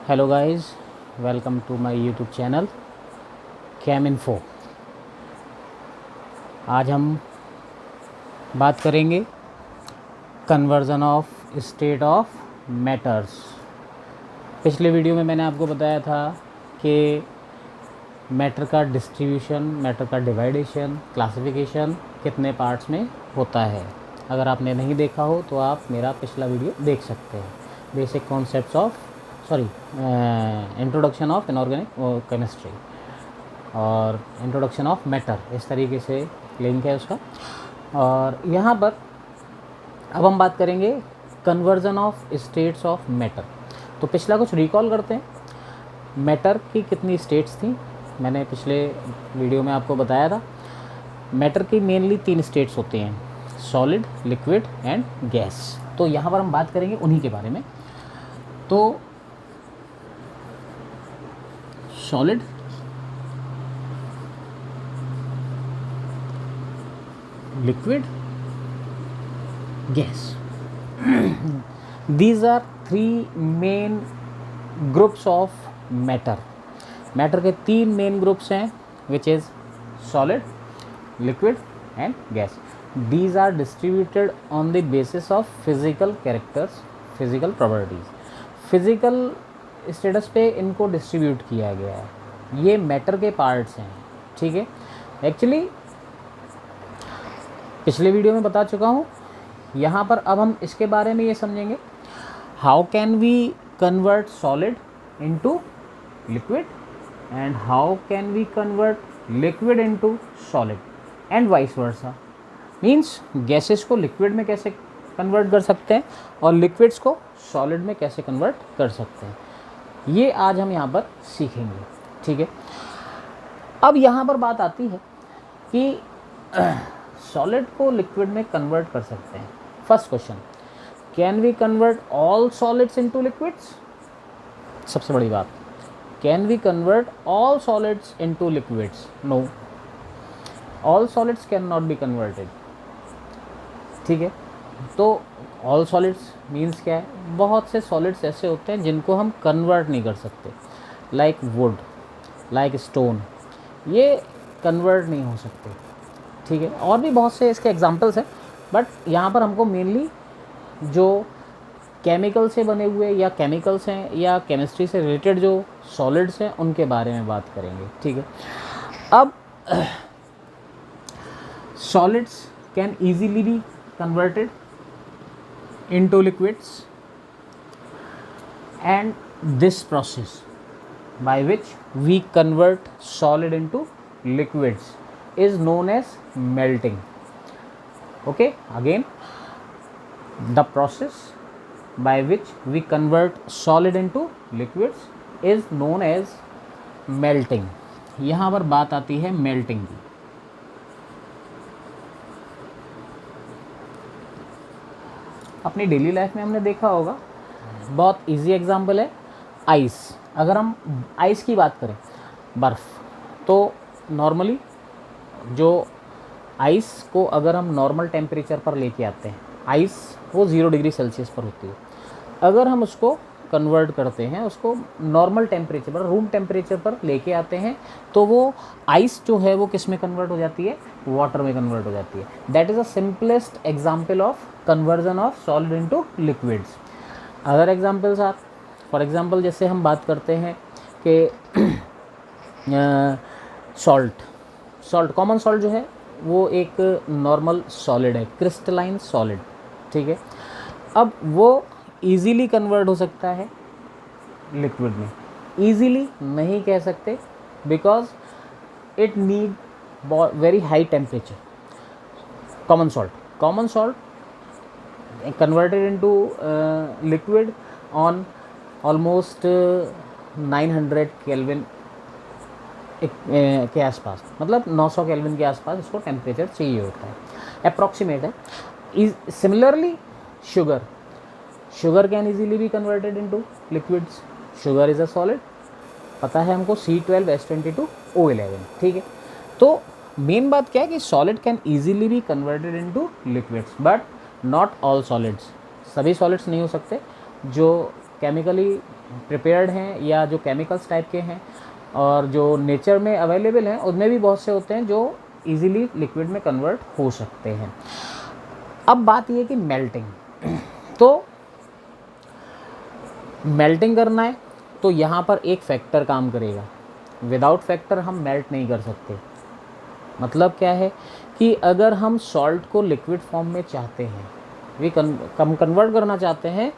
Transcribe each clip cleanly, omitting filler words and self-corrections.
Hello guys, welcome to my YouTube channel Chem Info. आज हम बात करेंगे conversion of state of matters. पिछले वीडियो में मैंने आपको बताया था कि मैटर का डिस्ट्रीब्यूशन, मैटर का डिवाइडेशन, क्लासिफिकेशन कितने पार्ट्स में होता है। अगर आपने नहीं देखा हो तो आप मेरा पिछला वीडियो देख सकते हैं। Basic concepts of introduction of inorganic chemistry और इंट्रोडक्शन ऑफ मैटर, इस तरीके से लिंक है उसका। और यहाँ पर अब हम बात करेंगे conversion of states of matter. तो पिछला कुछ रिकॉल करते हैं। मैटर की कितनी स्टेट्स थी, मैंने पिछले वीडियो में आपको बताया था। मैटर की मेनली 3 स्टेट्स होती हैं, सॉलिड, लिक्विड एंड गैस। तो यहाँ पर हम बात करेंगे उन्हीं के बारे में। तो solid, liquid, gas, these are 3 main groups of matter. Matter के 3 मेन ग्रुप्स हैं, which is solid, liquid and gas. These are distributed on the basis of physical characters, physical properties। Physical status पे इनको distribute किया गया है। ये matter के parts हैं, ठीक है। एक्चुअली पिछले वीडियो में बता चुका हूँ। यहाँ पर अब हम इसके बारे में ये समझेंगे, how can we convert solid into liquid and how can we convert liquid into solid and vice versa. Means gases को लिक्विड में कैसे कन्वर्ट कर सकते हैं और लिक्विड्स को सॉलिड में कैसे कन्वर्ट कर सकते हैं, ये आज हम यहाँ पर सीखेंगे, ठीक है। अब यहाँ पर बात आती है कि सॉलिड को लिक्विड में कन्वर्ट कर सकते हैं। First question, can we convert all solids into liquids? सबसे बड़ी बात, can we convert all solids into liquids? No, all solids can not be converted, ठीक है। तो ऑल सॉलिड्स मीन्स क्या है? बहुत से सॉलिड्स ऐसे होते हैं जिनको हम कन्वर्ट नहीं कर सकते, लाइक वुड, लाइक स्टोन, ये कन्वर्ट नहीं हो सकते, ठीक है। और भी बहुत से इसके एग्जांपल्स हैं, बट यहाँ पर हमको मेनली जो केमिकल से बने हुए या केमिकल्स हैं या केमिस्ट्री से रिलेटेड जो सॉलिड्स हैं उनके बारे में बात करेंगे, ठीक है। अब solids can easily be converted into liquids, and this process by which we convert solid into liquids is known as melting. Okay, again, the process by which we convert solid into liquids is known as melting। यहाँ पर बात आती है melting की। अपनी daily life में हमने देखा होगा, बहुत इजी एग्जांपल है आइस। अगर हम आइस की बात करें, बर्फ़, तो नॉर्मली जो आइस को अगर हम नॉर्मल टेम्परेचर पर लेके आते हैं, आइस वो 0 डिग्री सेल्सियस पर होती है। अगर हम उसको कन्वर्ट करते हैं, उसको नॉर्मल टेम्परेचर पर, रूम टेम्परेचर पर लेके आते हैं, तो वो आइस जो है वो किस में कन्वर्ट हो जाती है? वाटर में कन्वर्ट हो जाती है। That is the simplest example of conversion of solid into liquids. Other examples are, for example जैसे हम बात करते हैं कि सॉल्ट, कॉमन सॉल्ट जो है वो एक नॉर्मल सॉलिड है, क्रिस्टलाइन सॉलिड, ठीक है। अब वो ईज़िली कन्वर्ट हो सकता है लिक्विड में, ईज़िली नहीं कह सकते, because it need very high temperature. Common salt converted into liquid on almost 900 kelvin के आसपास, मतलब 900 केल्विन के आसपास इसको टेम्परेचर चाहिए होता है, अप्रॉक्सीमेट है। Similarly sugar cane easily be converted into liquids. Sugar is a solid, पता है हमको, C12H22O11, ठीक है। तो मेन बात क्या है कि solid can easily be converted into liquids, but not all solids. सभी सॉलिड्स नहीं हो सकते जो केमिकली प्रिपेयर्ड हैं या जो केमिकल्स टाइप के हैं और जो नेचर में अवेलेबल हैं, उनमें भी बहुत से होते हैं जो इजीली लिक्विड में कन्वर्ट हो सकते हैं। अब बात ये कि मेल्टिंग, तो मेल्टिंग करना है तो यहाँ पर एक फैक्टर काम करेगा, विदाउट फैक्टर हम मेल्ट नहीं कर सकते। मतलब क्या है कि अगर हम सॉल्ट को लिक्विड फॉर्म में चाहते हैं, वी कन्वर्ट करना चाहते हैं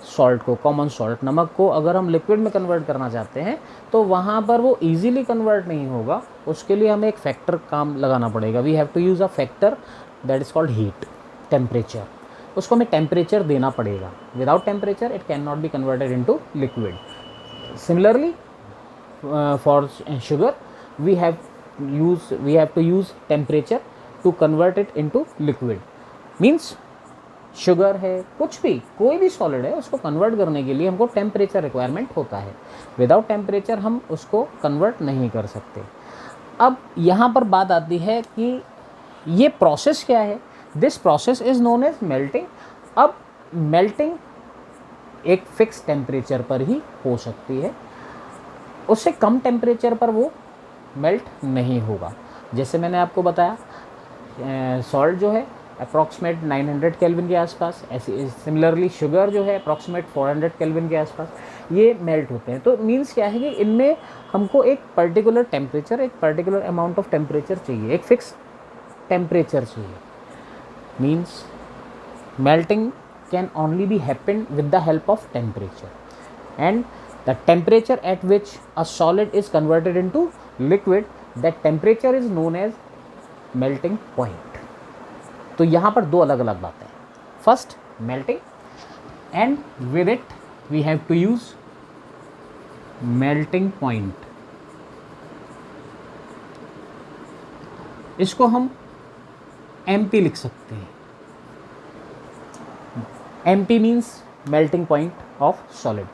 सॉल्ट को, कॉमन सॉल्ट नमक को अगर हम लिक्विड में कन्वर्ट करना चाहते हैं तो वहाँ पर वो इजीली कन्वर्ट नहीं होगा, उसके लिए हमें एक फैक्टर काम लगाना पड़ेगा। We have to use a factor that is called heat, temperature. उसको हमें टेम्परेचर देना पड़ेगा, without temperature it can not be converted into liquid. Similarly for sugar we have to use temperature to convert it into liquid। Means sugar है, कुछ भी, कोई भी solid है, उसको कन्वर्ट करने के लिए हमको टेम्परेचर रिक्वायरमेंट होता है। विदाउट टेम्परेचर हम उसको कन्वर्ट नहीं कर सकते। अब यहाँ पर बात आती है कि ये प्रोसेस क्या है। This process is known as melting. अब मेल्टिंग एक फिक्स टेम्परेचर पर ही हो सकती है, उससे कम टेम्परेचर पर वो मेल्ट नहीं होगा। जैसे मैंने आपको बताया सॉल्ट जो है अप्रॉक्सीमेट 900 केल्विन के आसपास, ऐसी सिमिलरली शुगर जो है अप्रॉक्सीमेट 400 केल्विन के आसपास ये मेल्ट होते हैं। तो मीन्स क्या है कि इनमें हमको एक पर्टिकुलर टेम्परेचर, एक पर्टिकुलर अमाउंट ऑफ टेम्परेचर चाहिए, एक फिक्स टेम्परेचर चाहिए। Means melting can only be happen with the help of temperature, and the temperature at which a solid is converted into liquid, that temperature is known as melting point। तो यहाँ पर दो अलग अलग बातें हैं। First melting, and with it we have to use melting point। इसको हम MP लिख सकते हैं। MP means melting point of solid,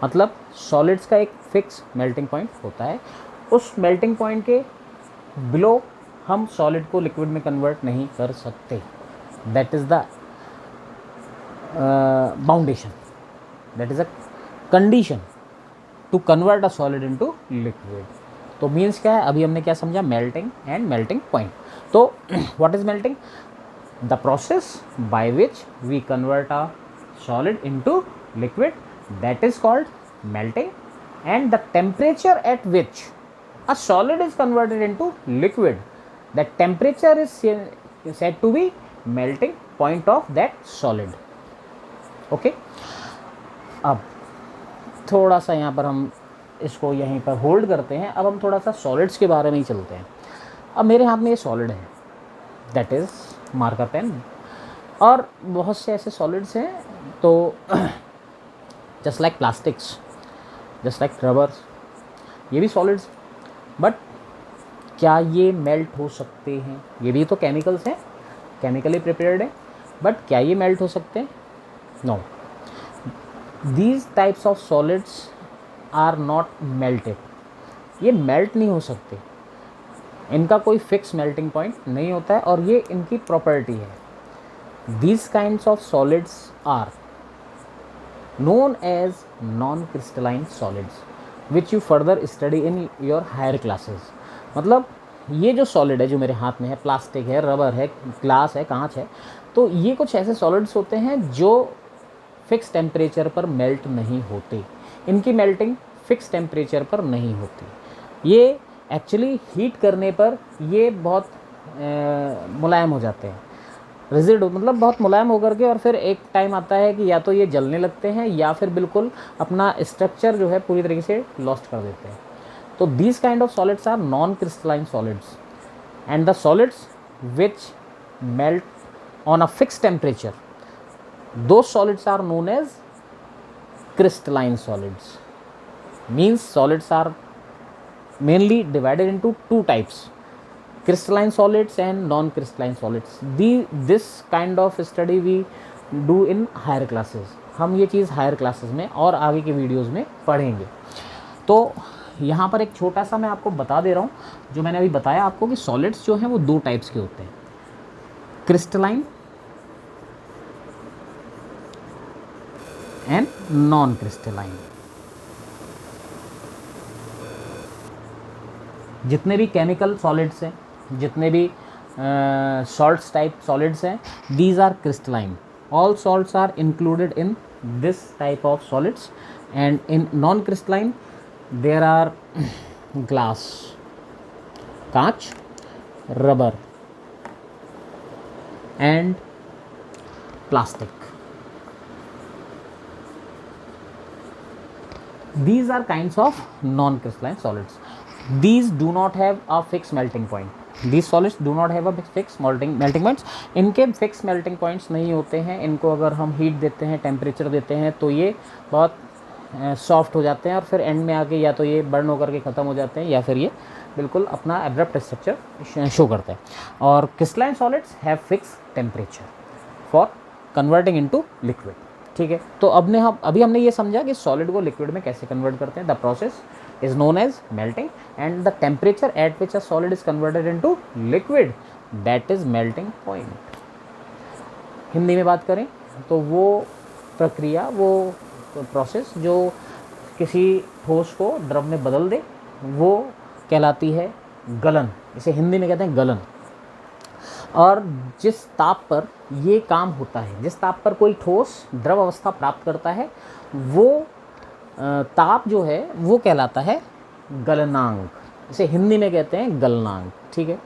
मतलब सॉलिड्स का एक फिक्स मेल्टिंग पॉइंट होता है। उस मेल्टिंग पॉइंट के बिलो हम सॉलिड को लिक्विड में कन्वर्ट नहीं कर सकते। That is the boundation, that is a condition to convert a solid into liquid. तो मीन्स क्या है, अभी हमने क्या समझा, मेल्टिंग एंड मेल्टिंग पॉइंट। तो what is melting? The process by which we convert a solid into liquid, that is called melting, and the temperature at which a solid is converted into liquid, that temperature is said to be melting point of that solid। okay, अब थोड़ा सा यहाँ पर हम इसको यहीं पर hold करते हैं। अब हम थोड़ा सा सॉलिड्स के बारे में ही चलते हैं। अब मेरे हाथ में ये सॉलिड है, दैट इज़ मार्कर पेन, और बहुत से ऐसे सॉलिड्स हैं, तो just like plastics, just like rubbers, ये भी सॉलिड्स। बट क्या ये मेल्ट हो सकते हैं? ये भी तो केमिकल्स हैं, केमिकली प्रिपेयर्ड है, बट क्या ये मेल्ट हो सकते हैं? No, these types of solids are not melted. ये मेल्ट नहीं हो सकते, इनका कोई फिक्स मेल्टिंग पॉइंट नहीं होता है, और ये इनकी प्रॉपर्टी है। These kinds of solids are known as non-crystalline solids, which you further study in your higher classes। मतलब ये जो सॉलिड है जो मेरे हाथ में है, प्लास्टिक है, रबर है, ग्लास है, कांच है, तो ये कुछ ऐसे सॉलिड्स होते हैं जो फिक्स टेम्परेचर पर मेल्ट नहीं होते। इनकी मेल्टिंग फिक्स टेम्परेचर पर नहीं होती। ये एक्चुअली हीट करने पर ये बहुत मुलायम हो जाते हैं, रिजिड, मतलब बहुत मुलायम होकर के, और फिर एक टाइम आता है कि या तो ये जलने लगते हैं या फिर बिल्कुल अपना स्ट्रक्चर जो है पूरी तरीके से लॉस्ट कर देते हैं। तो these kind of solids are non crystalline solids, and the solids which melt on a fix temperature, those solids are known as crystalline solids. Means solids are mainly divided into two types, crystalline solids and non-crystalline solids। This kind of study we do in higher classes। हम ये चीज़ higher classes में और आगे के videos में पढ़ेंगे। तो यहाँ पर एक छोटा सा मैं आपको बता दे रहा हूँ, जो मैंने अभी बताया आपको कि सॉलिड्स जो हैं वो दो टाइप्स के होते हैं, क्रिस्टलाइन एंड नॉन क्रिस्टलाइन। जितने भी केमिकल सॉलिड्स हैं, जितने भी सॉल्ट्स टाइप सॉलिड्स हैं, these are crystalline. All salts are included in this type of solids, and in non crystalline there are glass, कांच, rubber and plastic. These are kinds of non-crystalline solids. These do not have a fixed melting point. These solids do not have a fixed melting points. इनके fixed melting points नहीं होते हैं। इनको अगर हम heat देते हैं, टेम्परेचर देते हैं, तो ये बहुत सॉफ्ट हो जाते हैं और फिर एंड में आके या तो ये बर्न होकर के ख़त्म हो जाते हैं या फिर ये बिल्कुल अपना एब्रप्ट स्ट्रक्चर शो करते हैं। और crystalline solids have fix temperature for converting into liquid. ठीक है, तो अभी हमने ये समझा कि सॉलिड को लिक्विड में कैसे कन्वर्ट करते हैं। The process is known as melting and the temperature at which a solid is converted into liquid, that is melting point. Hindi में बात करें तो वो प्रक्रिया, वो प्रोसेस जो किसी ठोस को द्रव में बदल दे, वो कहलाती है गलन। इसे हिंदी में कहते हैं गलन। और जिस ताप पर ये काम होता है, जिस ताप पर कोई ठोस द्रव अवस्था प्राप्त करता है, वो ताप जो है वो कहलाता है गलनांक। इसे हिंदी में कहते हैं गलनांक। ठीक है,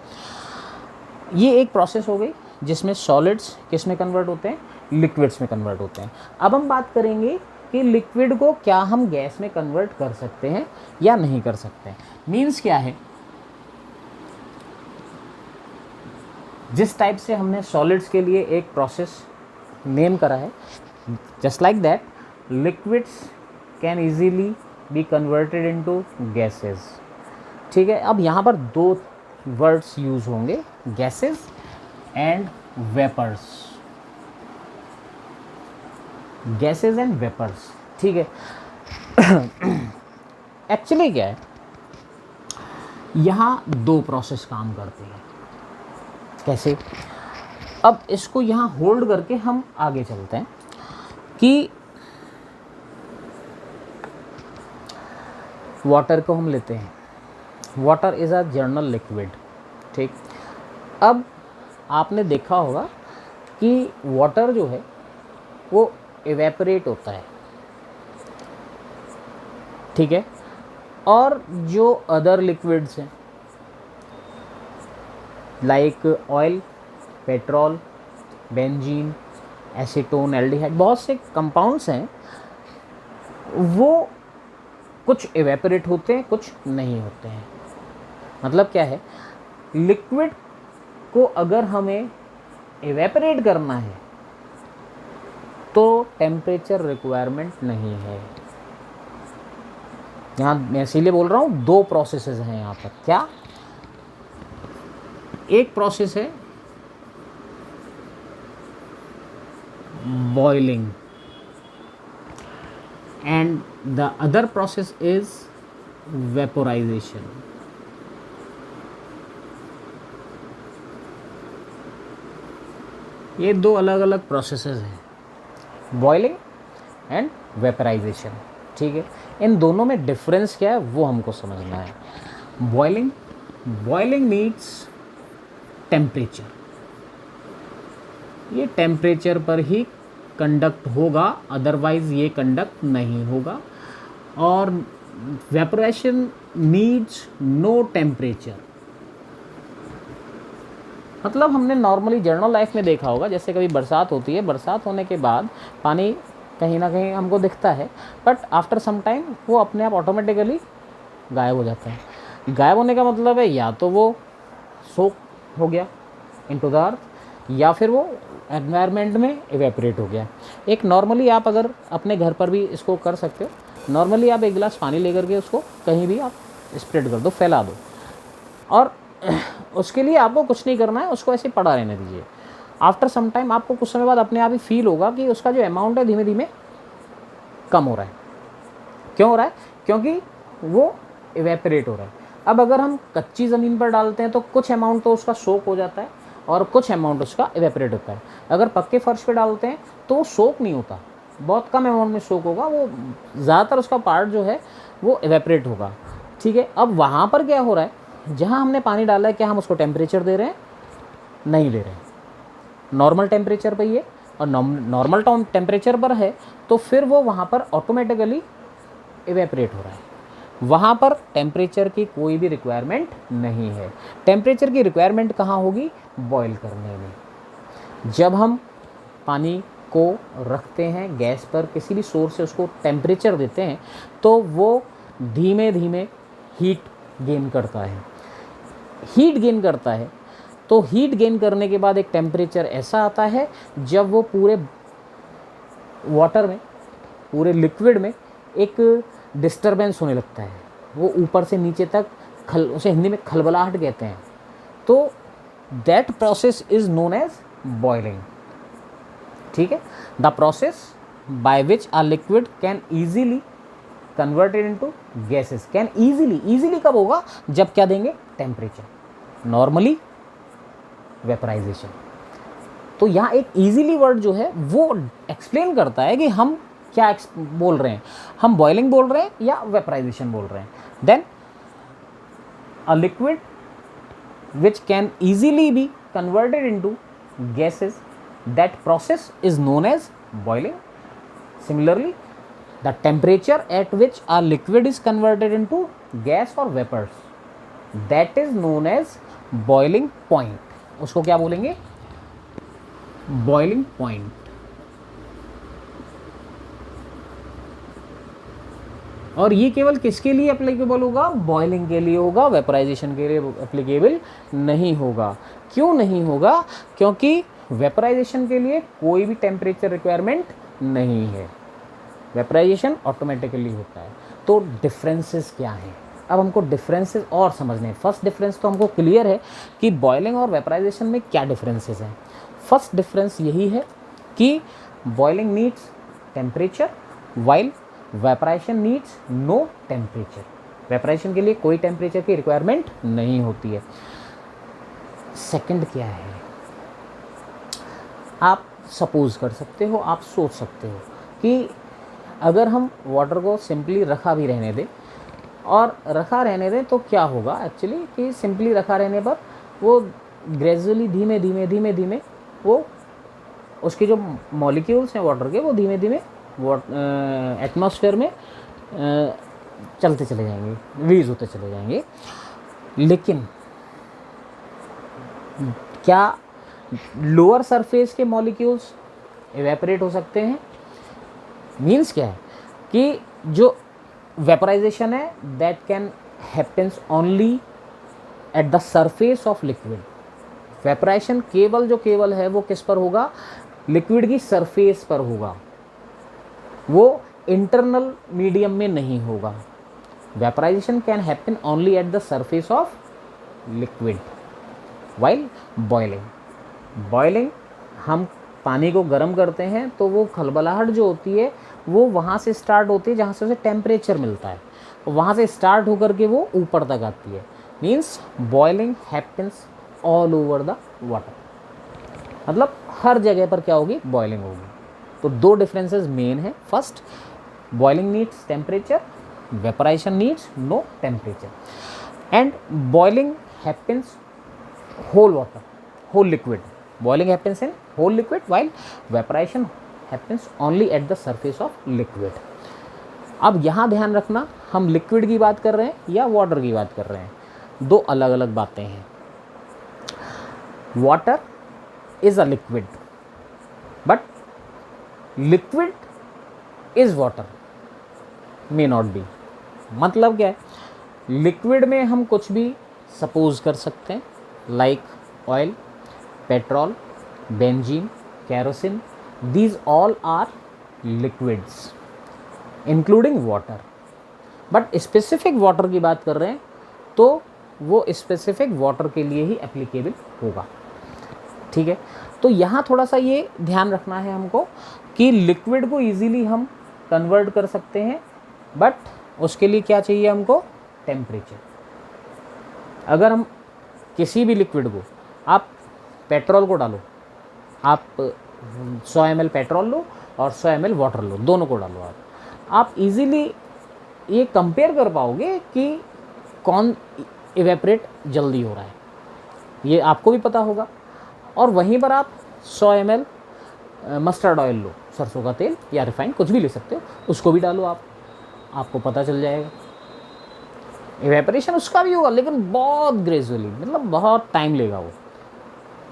ये एक प्रोसेस हो गई जिसमें सॉलिड्स किस में कन्वर्ट होते हैं, लिक्विड्स में कन्वर्ट होते हैं। अब हम बात करेंगे कि लिक्विड को क्या हम गैस में कन्वर्ट कर सकते हैं या नहीं कर सकते हैं। मीन्स क्या है, जिस टाइप से हमने सॉलिड्स के लिए एक प्रोसेस नेम करा है, just like that liquids can easily be converted into gases. ठीक है, अब यहाँ पर दो वर्ड्स यूज होंगे, gases and vapours. Gases and vapours. ठीक है, एक्चुअली क्या है, यहाँ दो प्रोसेस काम करते हैं। कैसे? अब इसको यहाँ होल्ड करके हम आगे चलते हैं कि वाटर को हम लेते हैं। Water is a journal liquid. ठीक, अब आपने देखा होगा कि वाटर जो है वो इवेपोरेट होता है। ठीक है, और जो अदर लिक्विड्स हैं like oil, petrol, benzene, acetone, aldehyde, बहुत से कंपाउंड्स हैं, वो कुछ इवेपोरेट होते हैं, कुछ नहीं होते हैं। मतलब क्या है, लिक्विड को अगर हमें इवेपोरेट करना है तो टेम्परेचर रिक्वायरमेंट नहीं है। यहाँ मैं इसीलिए बोल रहा हूँ दो प्रोसेसेस हैं यहाँ पर। क्या? एक प्रोसेस है boiling and the other process is vaporisation. ये दो अलग अलग प्रोसेसेस हैं, बॉइलिंग एंड वेपोराइजेशन। ठीक है, इन दोनों में डिफरेंस क्या है वो हमको समझना है। बॉइलिंग मीन्स टेम्परेचर, ये टेम्परेचर पर ही कंडक्ट होगा, अदरवाइज ये कंडक्ट नहीं होगा। और वेपोरेशन नीड्स नो टेम्परेचर। मतलब हमने नॉर्मली जनरल लाइफ में देखा होगा, जैसे कभी बरसात होती है, बरसात होने के बाद पानी कहीं ना कहीं हमको दिखता है, बट आफ्टर सम टाइम वो अपने आप ऑटोमेटिकली गायब हो जाता है। गायब होने का मतलब है या तो वो सोक हो गया इनटू द अर्थ, या फिर वो एनवायरनमेंट में इवेपोरेट हो गया। एक नॉर्मली आप अगर अपने घर पर भी इसको कर सकते हो, नॉर्मली आप एक गिलास पानी लेकर के उसको कहीं भी आप स्प्रेड कर दो, फैला दो, और उसके लिए आपको कुछ नहीं करना है, उसको ऐसे पड़ा रहने दीजिए। आफ्टर सम टाइम आपको कुछ समय बाद अपने आप ही फील होगा कि उसका जो अमाउंट है धीमे धीमे कम हो रहा है। क्यों हो रहा है? क्योंकि वो इवेपोरेट हो रहा है। अब अगर हम कच्ची ज़मीन पर डालते हैं तो कुछ अमाउंट तो उसका सोक हो जाता है और कुछ अमाउंट उसका इवेपोरेट होता है। अगर पक्के फर्श पे डालते हैं तो सोक नहीं होता, बहुत कम अमाउंट में सोक होगा, वो ज़्यादातर उसका पार्ट जो है वो एवेपरेट होगा। ठीक है, अब वहाँ पर क्या हो रहा है, जहाँ हमने पानी डाला है क्या हम उसको टेम्परेचर दे रहे हैं? नहीं दे रहे हैं, नॉर्मल टेम्परेचर पर ही है, और नॉर्मल टेम्परेचर पर है तो फिर वो वहाँ पर ऑटोमेटिकली एवेपरेट हो रहा है। वहाँ पर टेम्परेचर की कोई भी रिक्वायरमेंट नहीं है। टेम्परेचर की रिक्वायरमेंट कहाँ होगी? बॉयल करने में। जब हम पानी को रखते हैं गैस पर, किसी भी सोर्स से उसको टेम्परेचर देते हैं तो वो धीमे धीमे हीट गेन करता है। हीट गेन करता है तो हीट गेन करने के बाद एक टेम्परेचर ऐसा आता है जब वो पूरे वाटर में, पूरे लिक्विड में एक डिस्टरबेंस होने लगता है, वो ऊपर से नीचे तक उसे हिंदी में खलबलाहट कहते हैं। तो that process is known as boiling. ठीक है, the process by which a liquid can easily converted into gases. Can easily कब होगा? जब क्या देंगे? Temperature, normally vaporisation. तो यहाँ एक ईजीली वर्ड जो है वो एक्सप्लेन करता है कि हम क्या बोल रहे हैं, हम बॉइलिंग बोल रहे हैं या वेपराइजेशन बोल रहे हैं। Then a liquid which can easily be converted into gases, that process is known as boiling. Similarly, the temperature at which a liquid is converted into gas or vapors, that is known as boiling point. उसको क्या बोलेंगे? boiling point. और ये केवल किसके लिए applicable होगा? Boiling के लिए होगा, वेपराइजेशन के लिए एप्लीकेबल नहीं होगा। क्यों नहीं होगा? क्योंकि वेपराइजेशन के लिए कोई भी टेम्परेचर रिक्वायरमेंट नहीं है, वेपराइजेशन ऑटोमेटिकली होता है। तो डिफरेंसेस क्या हैं? अब हमको डिफरेंसेस और समझने हैं। फर्स्ट डिफरेंस तो हमको क्लियर है कि बॉइलिंग और वेपराइजेशन में क्या डिफरेंसेस हैं। फर्स्ट डिफरेंस यही है कि boiling needs temperature while vaporisation needs no temperature. Vaporisation के लिए कोई टेम्परेचर की रिक्वायरमेंट नहीं होती है। सेकंड क्या है? आप सपोज कर सकते हो, आप सोच सकते हो कि अगर हम वाटर को सिंपली रखा भी रहने दें, और रखा रहने दें तो क्या होगा एक्चुअली कि सिंपली रखा रहने पर वो ग्रेजुअली धीमे धीमे वो उसके जो मॉलिक्यूल्स हैं वाटर के वो धीमे धीमे एटमॉस्फेयर में चलते चले जाएंगे, रिलीज होते चले जाएंगे। लेकिन क्या लोअर सरफेस के मॉलिक्यूल्स एवेपोरेट हो सकते हैं? मीन्स क्या है कि जो वेपराइजेशन है that can happens only at the surface of liquid. Vaporisation केवल है वो किस पर होगा? लिक्विड की सरफेस पर होगा, वो इंटरनल मीडियम में नहीं होगा। Vaporisation can happen only at the surface of liquid while boiling हम पानी को गर्म करते हैं तो वो खलबलाहट जो होती है वो वहाँ से स्टार्ट होती है जहाँ से उसे टेम्परेचर मिलता है, वहाँ से स्टार्ट होकर के वो ऊपर तक आती है। Means boiling happens all over the water, मतलब हर जगह पर क्या होगी? बॉइलिंग होगी। तो दो डिफरेंसेस मेन है। First, boiling needs temperature, vaporization needs no temperature. And boiling happens whole water, whole liquid. Boiling happens in whole liquid while vaporization happens only at the surface of liquid. अब यहाँ ध्यान रखना, हम liquid की बात कर रहे हैं या वाटर की बात कर रहे हैं, दो अलग अलग बातें हैं। Water is a liquid but liquid is water may not be. मतलब क्या है? लिक्विड में हम कुछ भी सपोज कर सकते हैं, like oil, petrol, benzene, kerosene, these all are liquids including water. But specific water की बात कर रहे हैं तो वो स्पेसिफिक वाटर के लिए ही एप्लीकेबल होगा। ठीक है, तो यहाँ थोड़ा सा ये ध्यान रखना है हमको कि लिक्विड को इजीली हम कन्वर्ट कर सकते हैं, बट उसके लिए क्या चाहिए हमको? टेम्परेचर। अगर हम किसी भी लिक्विड को, आप पेट्रोल को डालो, आप 100 ml पेट्रोल लो और 100 ml वाटर लो, दोनों को डालो आप इजीली ये कंपेयर कर पाओगे कि कौन इवेपरेट जल्दी हो रहा है, ये आपको भी पता होगा। और वहीं पर आप 100 ml मस्टर्ड ऑयल लो, सरसों का तेल या रिफाइंड कुछ भी ले सकते हो, उसको भी डालो आपको पता चल जाएगा। इवेपरेशन उसका भी होगा लेकिन बहुत ग्रेजुअली, मतलब बहुत टाइम लेगा वो,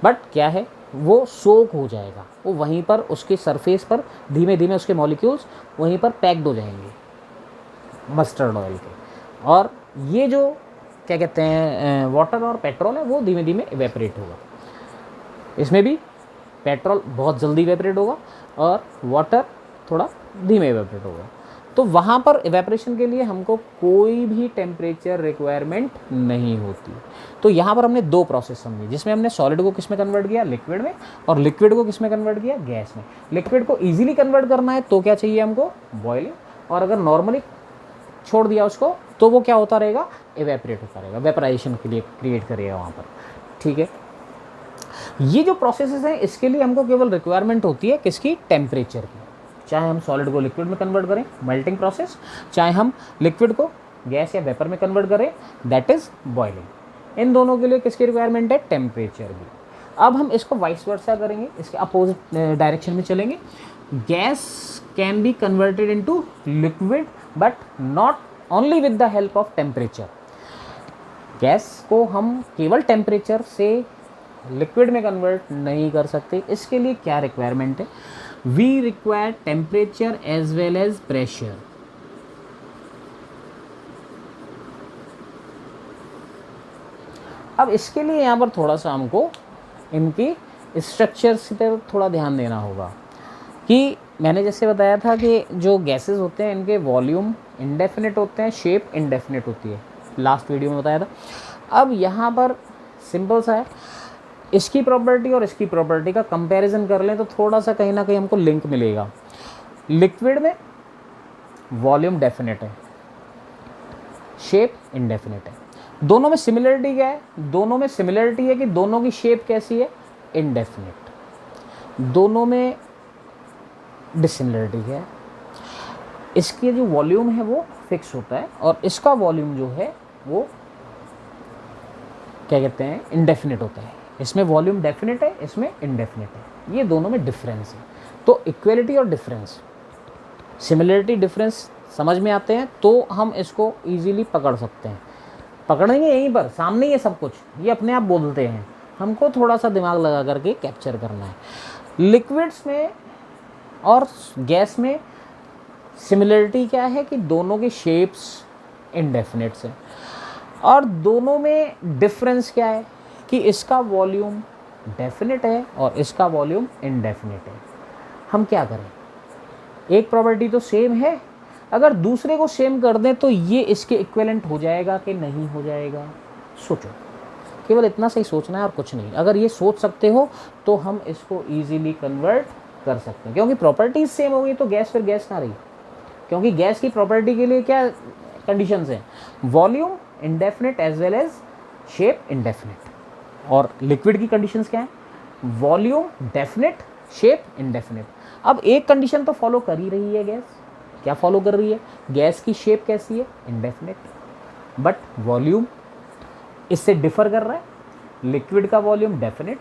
बट क्या है वो सोक हो जाएगा, वो वहीं पर उसके सरफेस पर धीमे धीमे उसके मॉलिक्यूल्स वहीं पर पैक्ड हो जाएंगे मस्टर्ड ऑयल के। और ये जो क्या कहते हैं वाटर और पेट्रोल है वो धीमे धीमे इवेपरेट होगा। इसमें भी पेट्रोल बहुत जल्दी इवेपरेट होगा और वाटर थोड़ा धीमे इवेपरेट होगा। तो वहाँ पर इवेपरेशन के लिए हमको कोई भी टेम्परेचर रिक्वायरमेंट नहीं होती। तो यहाँ पर हमने दो प्रोसेस समझी, जिसमें हमने सॉलिड को किस में कन्वर्ट किया, लिक्विड में, और लिक्विड को किस में कन्वर्ट किया, गैस में। लिक्विड को ईजिली कन्वर्ट करना है तो क्या चाहिए हमको, बॉइलिंग, और अगर नॉर्मली छोड़ दिया उसको तो वो क्या होता रहेगा, इवेपरेट होता रहेगा, वेपराइजेशन के लिए क्रिएट करेगा वहाँ पर। ठीक है, ये जो प्रोसेसेस हैं इसके लिए हमको केवल रिक्वायरमेंट होती है किसकी, टेम्परेचर की। चाहे हम सॉलिड को लिक्विड में कन्वर्ट करें, मेल्टिंग प्रोसेस, चाहे हम लिक्विड को गैस या वेपर में कन्वर्ट करें, दैट इज बॉइलिंग। इन दोनों के लिए किसकी रिक्वायरमेंट है, टेम्परेचर की। अब हम इसको वाइस वर्सा करेंगे, इसके अपोजिट डायरेक्शन में चलेंगे। Gas can be converted into liquid but not only with the help of temperature. Gas को हम केवल टेम्परेचर से लिक्विड में कन्वर्ट नहीं कर सकते। इसके लिए क्या रिक्वायरमेंट है, we require temperature as well as pressure. अब इसके लिए यहाँ पर थोड़ा सा हमको इनकी स्ट्रक्चर पर थोड़ा ध्यान देना होगा कि मैंने जैसे बताया था कि जो गैसेस होते हैं इनके वॉल्यूम इंडेफिनिट होते हैं, शेप इंडेफिनिट होती है, लास्ट वीडियो में बताया था। अब यहाँ पर सिंपल सा है, इसकी प्रॉपर्टी और इसकी प्रॉपर्टी का कंपैरिजन कर लें तो थोड़ा सा कहीं ना कहीं हमको लिंक मिलेगा। लिक्विड में वॉल्यूम डेफिनेट है, शेप इंडेफिनिट है। दोनों में सिमिलरिटी क्या है, दोनों में सिमिलरिटी है कि दोनों की शेप कैसी है, इंडेफिनिट। दोनों में डिसिमिलरिटी क्या है, इसकी जो वॉल्यूम है वो फिक्स होता है और इसका वॉल्यूम जो है वो क्या कहते हैं, इंडेफिनिट होता है। इसमें वॉल्यूम डेफिनेट है, इसमें इंडेफिनिट है। ये दोनों में डिफरेंस है। तो इक्वलिटी और डिफरेंस, सिमिलरिटी डिफरेंस समझ में आते हैं तो हम इसको इजीली पकड़ सकते हैं। पकड़ेंगे यहीं पर सामने ये सब कुछ, ये अपने आप बोलते हैं, हमको थोड़ा सा दिमाग लगा करके कैप्चर करना है। लिक्विड्स में और गैस में सिमिलरिटी क्या है कि दोनों के शेप्स इंडेफिनिट्स हैं, और दोनों में डिफरेंस क्या है कि इसका वॉल्यूम डेफिनेट है और इसका वॉल्यूम इनडेफिनेट है। हम क्या करें, एक प्रॉपर्टी तो सेम है, अगर दूसरे को सेम कर दें तो ये इसके इक्विवेलेंट हो जाएगा कि नहीं हो जाएगा। सोचो, केवल इतना सही सोचना है और कुछ नहीं। अगर ये सोच सकते हो तो हम इसको इजीली कन्वर्ट कर सकते हैं, क्योंकि प्रॉपर्टीज सेम हो गई तो गैस फिर गैस ना रही। क्योंकि गैस की प्रॉपर्टी के लिए क्या कंडीशंस हैं, volume indefinite as well as shape indefinite. और लिक्विड की कंडीशंस क्या है, वॉल्यूम डेफिनेट, शेप इंडेफिनिट। अब एक कंडीशन तो फॉलो कर ही रही है गैस, क्या फॉलो कर रही है, गैस की शेप कैसी है, इंडेफिनिट, बट वॉल्यूम इससे डिफर कर रहा है। लिक्विड का वॉल्यूम डेफिनेट,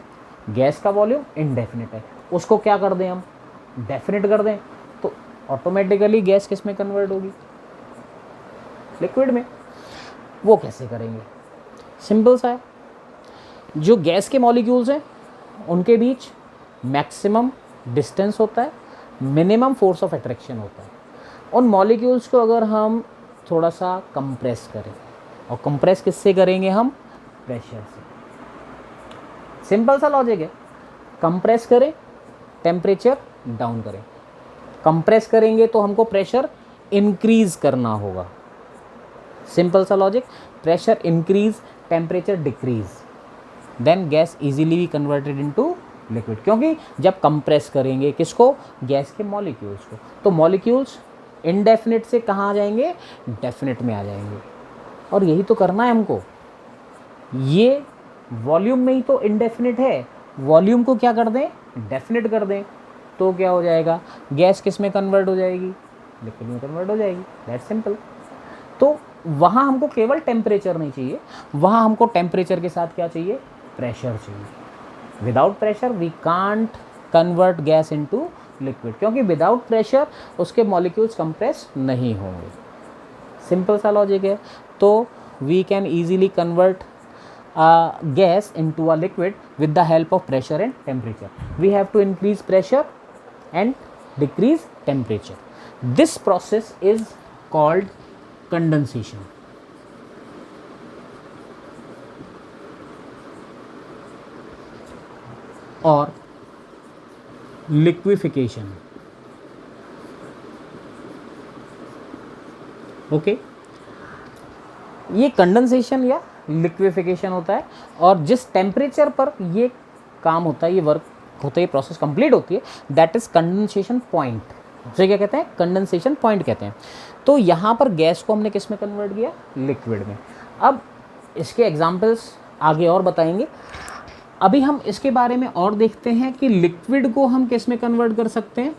गैस का वॉल्यूम इंडेफिनिट है। उसको क्या कर दें हम, डेफिनेट कर दें, तो ऑटोमेटिकली गैस किस में कन्वर्ट होगी, लिक्विड में। वो कैसे करेंगे, सिंपल सा है, जो गैस के मॉलिक्यूल्स हैं उनके बीच मैक्सिमम डिस्टेंस होता है, मिनिमम फोर्स ऑफ अट्रैक्शन होता है। उन मॉलिक्यूल्स को अगर हम थोड़ा सा कंप्रेस करें, और कंप्रेस किससे करेंगे हम, प्रेशर से। सिंपल सा लॉजिक है, कंप्रेस करें, टेम्परेचर डाउन करें। कंप्रेस करेंगे तो हमको प्रेशर इंक्रीज करना होगा, सिंपल सा logic, pressure increase, temperature decrease, then gas easily be converted into liquid. क्योंकि जब कंप्रेस करेंगे किसको, गैस के मॉलिक्यूल्स को, तो मॉलिक्यूल्स इनडेफिनिट से कहाँ आ जाएंगे, डेफिनेट में आ जाएंगे। और यही तो करना है हमको, ये वॉल्यूम में ही तो इनडेफिनिट है, वॉल्यूम को क्या कर दें, डेफिनेट कर दें। तो क्या हो जाएगा, गैस किस में कन्वर्ट हो जाएगी, लिक्विड में कन्वर्ट हो जाएगी, दैट्स सिंपल। तो वहाँ हमको केवल टेम्परेचर नहीं चाहिए, वहाँ हमको टेम्परेचर के साथ क्या चाहिए, प्रेशर चाहिए। Without pressure we can't convert gas into liquid, क्योंकि विदाउट प्रेशर उसके मॉलिक्यूल्स कंप्रेस नहीं होंगे। सिंपल सा लॉजिक है। तो we can easily convert gas into a liquid with the help of pressure and temperature. We have to increase pressure and decrease temperature. This process is called condensation. और liquefaction. Okay, ये condensation या liquefaction होता है, और जिस temperature पर ये काम होता है, ये वर्क होता है, ये प्रोसेस कंप्लीट होती है, दैट इज कंडेंसेशन पॉइंट। उसे क्या कहते हैं, कंडेंसेशन पॉइंट कहते हैं। तो यहाँ पर गैस को हमने किस में कन्वर्ट किया, लिक्विड में। अब इसके एग्जांपल्स आगे और बताएंगे, अभी हम इसके बारे में और देखते हैं कि लिक्विड को हम किस में कन्वर्ट कर सकते हैं,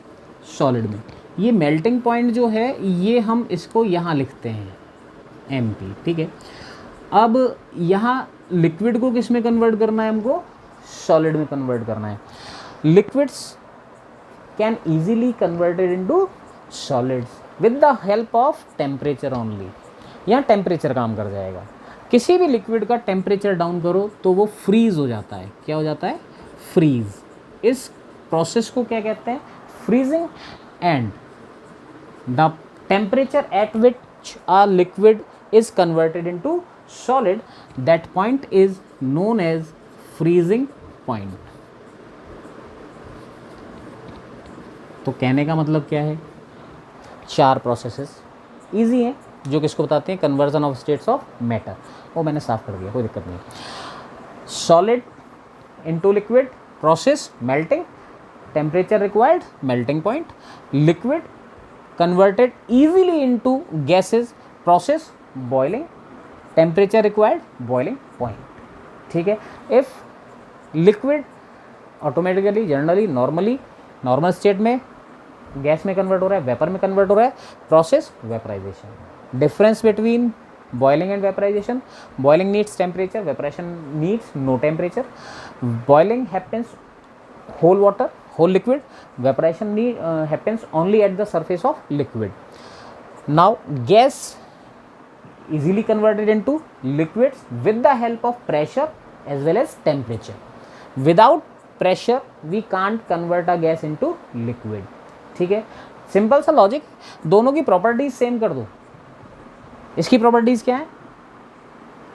सॉलिड में। ये मेल्टिंग पॉइंट जो है ये हम इसको यहाँ लिखते हैं MP, ठीक है। अब यहाँ लिक्विड को किस में कन्वर्ट करना है, हमको सॉलिड में कन्वर्ट करना है। Liquids can easily converted into solids with the help of temperature only. यहाँ टेम्परेचर काम कर जाएगा। किसी भी लिक्विड का टेम्परेचर डाउन करो तो वो फ्रीज हो जाता है। क्या हो जाता है, फ्रीज। इस प्रोसेस को क्या कहते हैं, freezing. And the temperature at which a liquid is converted into solid, that point is known as freezing point. तो कहने का मतलब क्या है, 4 प्रोसेसेस इजी हैं जो किसको बताते हैं, conversion of states of matter. वो मैंने साफ कर दिया, कोई दिक्कत नहीं। Solid into liquid process melting, temperature required melting point. Liquid converted easily into gases process boiling, temperature required boiling point, ठीक है। if liquid automatically generally normally normal state में गैस में कन्वर्ट हो रहा है, वेपर में कन्वर्ट हो रहा है, process vaporization. Difference between boiling and vaporization, boiling needs temperature, vaporization needs no temperature. Boiling happens whole water, whole liquid, evaporation happens only at the surface of liquid. Now gas easily converted into liquids with the help of pressure as well as temperature. Without pressure we can't convert a gas into liquid, ठीक है। Simple सा logic, दोनों की properties same कर दो। इसकी properties क्या है,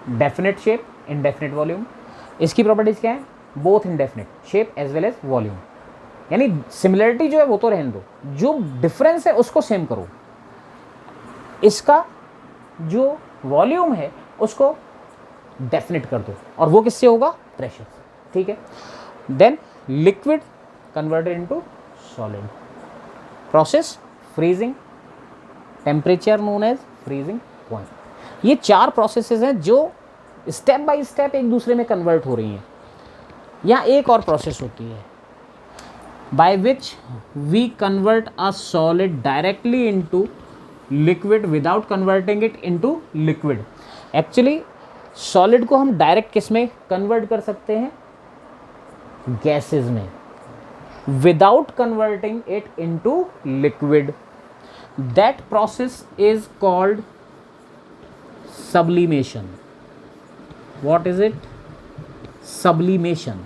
डेफिनेट शेप इनडेफिनेट वॉल्यूम। इसकी प्रॉपर्टीज क्या है, both indefinite shape as well as volume. यानी सिमिलरिटी जो है वो तो रहने दो, जो डिफरेंस है उसको सेम करो। इसका जो वॉल्यूम है उसको डेफिनेट कर दो, और वो किससे होगा, प्रेशर से, ठीक है। Then liquid converted into solid, process freezing, temperature known as freezing point. ये 4 प्रोसेसेस हैं जो स्टेप बाय स्टेप एक दूसरे में कन्वर्ट हो रही हैं। यहाँ एक और प्रोसेस होती है by which we convert a solid directly into liquid without converting it into liquid. Actually solid को हम डायरेक्ट किस में कन्वर्ट कर सकते हैं, गैसेस में, without converting it into liquid. That process is called sublimation. What is it? Sublimation.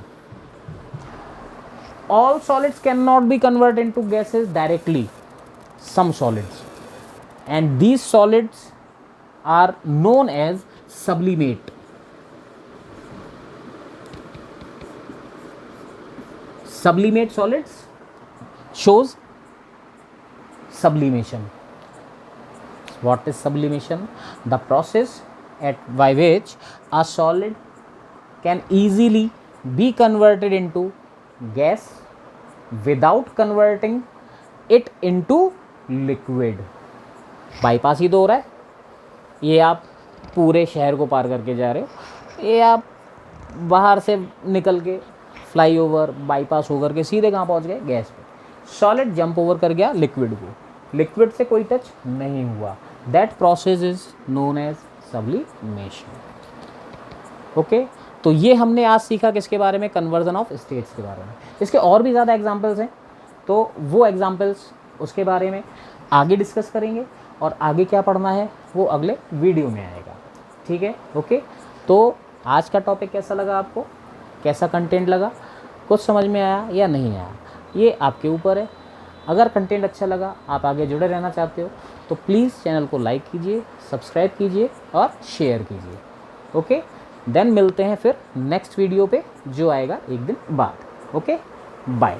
All solids cannot be converted into gases directly. Some solids, and these solids are known as sublimate. Sublimate solids shows sublimation. What is sublimation? The process by which a solid can easily be converted into gas without converting it into liquid. Bypass ही तो हो रहा है। ये आप पूरे शहर को पार करके जा रहे हो, ये आप बाहर से निकल के फ्लाईओवर बाईपास होकर के सीधे कहाँ पहुँच गए, गैस पे। सॉलिड जंप ओवर कर गया लिक्विड को, लिक्विड से कोई टच नहीं हुआ, that process is known as sublimation. Okay, तो ये हमने आज सीखा किसके बारे में, कन्वर्जन ऑफ स्टेट्स के बारे में। इसके और भी ज़्यादा एग्जांपल्स हैं, तो वो एग्जांपल्स उसके बारे में आगे डिस्कस करेंगे, और आगे क्या पढ़ना है वो अगले वीडियो में आएगा। ठीक है, ओके। तो आज का टॉपिक कैसा लगा आपको, कैसा कंटेंट लगा, कुछ समझ में आया या नहीं आया, ये आपके ऊपर है। अगर कंटेंट अच्छा लगा, आप आगे जुड़े रहना चाहते हो, तो प्लीज़ चैनल को लाइक कीजिए, सब्सक्राइब कीजिए और शेयर कीजिए। ओके, देन मिलते हैं फिर नेक्स्ट वीडियो पे, जो आएगा एक दिन बाद। Okay, bye.